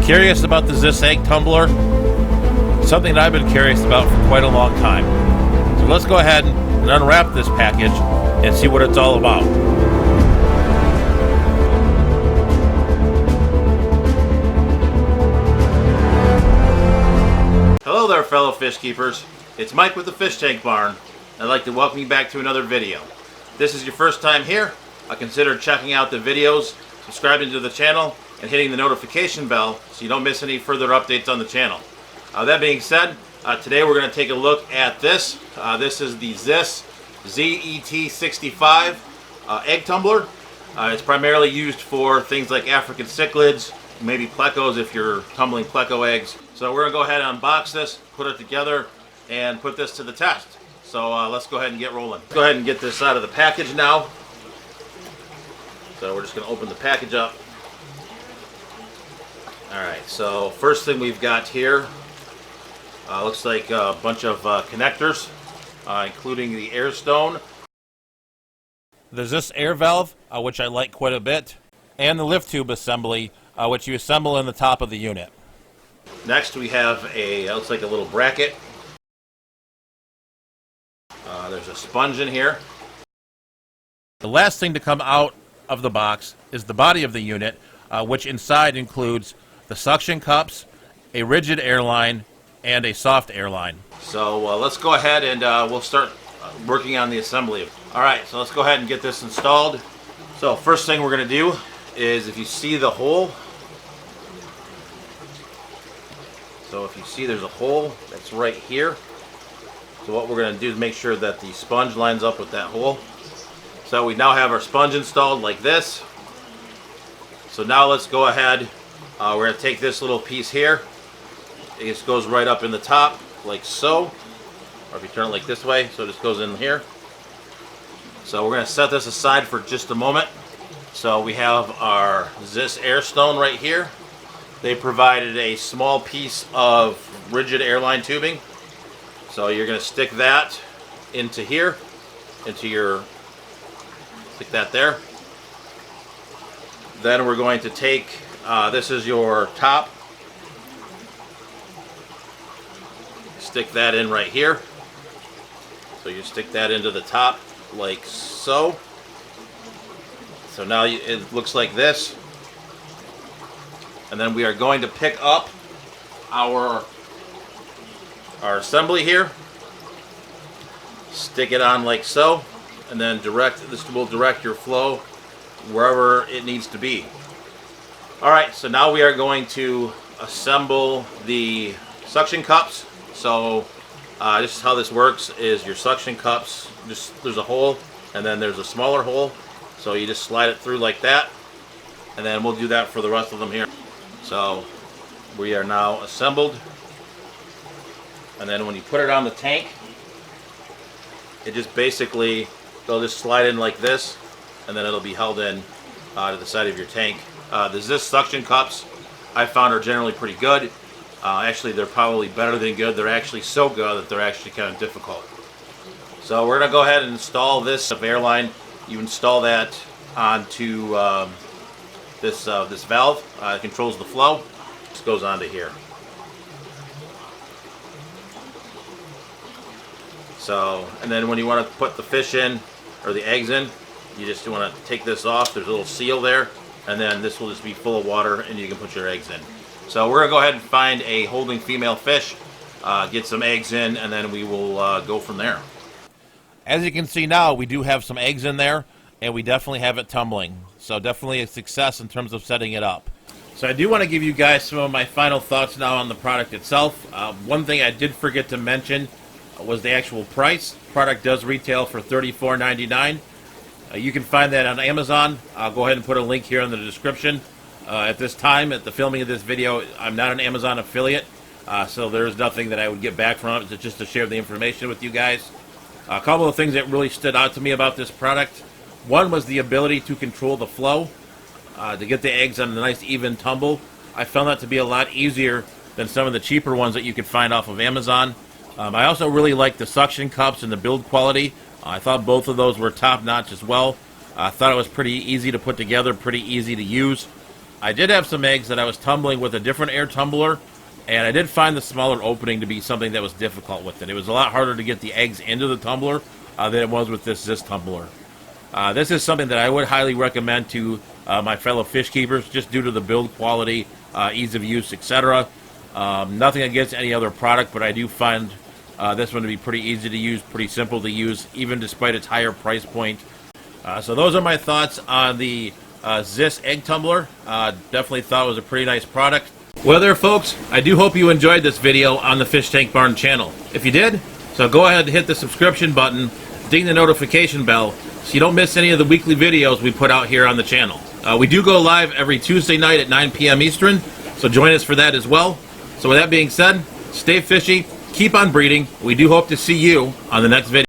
Curious about the Ziss Egg Tumbler? Something that I've been curious about for quite a long time. So let's go ahead and unwrap this package and see what it's all about. Hello there, fellow fish keepers. It's Mike with the Fish Tank Barn. I'd like to welcome you back to another video. If this is your first time here, I consider checking out the videos, subscribing to the channel, and hitting the notification bell so you don't miss any further updates on the channel. That being said, today we're going to take a look at this. This is the Ziss ZET-65 Egg Tumbler. It's primarily used for things like African cichlids, maybe plecos if you're tumbling pleco eggs. So we're going to go ahead and unbox this, put it together, and put this to the test. So let's go ahead and get rolling. Go ahead and get this out of the package now. So we're just going to open the package up. Alright, so first thing we've got here looks like a bunch of connectors, including the air stone, the Ziss air valve, which I like quite a bit, and the lift tube assembly, which you assemble in the top of the unit. Next we have looks like a little bracket. There's a sponge in here. The last thing to come out of the box is the body of the unit, which inside includes the suction cups, a rigid airline, and a soft airline. So let's go ahead and we'll start working on the assembly. Alright, so let's go ahead and get this installed. So first thing we're going to do is, if you see the hole, so if you see there's a hole that's right here. So what we're going to do is make sure that the sponge lines up with that hole. So we now have our sponge installed like this. So now let's go ahead. We're going to take this little piece here. It just goes right up in the top, like so. Or if you turn it like this way, so it just goes in here. So we're going to set this aside for just a moment. So we have our Ziss air stone right here. They provided a small piece of rigid airline tubing. So you're going to stick that into here, stick that there. Then we're going to take, this is your top, stick that in right here. So you stick that into the top like so. So now it looks like this. And then we are going to pick up our assembly here, stick it on like so, and then this will direct your flow wherever it needs to be. Alright, so now we are going to assemble the suction cups. So this is how this works, is your suction cups, there's a hole and then there's a smaller hole, so you just slide it through like that, and then we'll do that for the rest of them here. So we are now assembled, and then when you put it on the tank, it just basically, they'll just slide in like this, and then it'll be held in to the side of your tank. The Ziss suction cups I found are generally pretty good. Actually, they're probably better than good. They're actually so good that they're actually kind of difficult. So we're going to go ahead and install this airline. You install that onto this valve. It controls the flow. This goes onto here. So, and then when you want to put the fish in, or the eggs in, you just want to take this off. There's a little seal there, and then this will just be full of water, and you can put your eggs in. So we're going to go ahead and find a holding female fish, get some eggs in, and then we will go from there. As you can see now, we do have some eggs in there, and we definitely have it tumbling. So definitely a success in terms of setting it up. So I do want to give you guys some of my final thoughts now on the product itself. One thing I did forget to mention was the actual price. The product does retail for $34.99. You can find that on Amazon. I'll go ahead and put a link here in the description. At this time, at the filming of this video, I'm not an Amazon affiliate, so there's nothing that I would get back from it, just to share the information with you guys. A couple of things that really stood out to me about this product. One was the ability to control the flow, to get the eggs on a nice even tumble. I found that to be a lot easier than some of the cheaper ones that you could find off of Amazon. I also really like the suction cups and the build quality. I thought both of those were top-notch as well. I thought it was pretty easy to put together, pretty easy to use. I did have some eggs that I was tumbling with a different air tumbler, and I did find the smaller opening to be something that was difficult with it. It was a lot harder to get the eggs into the tumbler than it was with this Ziss tumbler. This is something that I would highly recommend to my fellow fish keepers, just due to the build quality, ease of use, etc. Nothing against any other product, but I do find this one to be pretty easy to use, pretty simple to use, even despite its higher price point. So those are my thoughts on the Ziss Egg Tumbler. Definitely thought it was a pretty nice product. Well there, folks, I do hope you enjoyed this video on the Fish Tank Barn channel. If you did, so go ahead and hit the subscription button, ding the notification bell, so you don't miss any of the weekly videos we put out here on the channel. We do go live every Tuesday night at 9 p.m. Eastern, so join us for that as well. So with that being said, stay fishy, keep on breeding. We do hope to see you on the next video.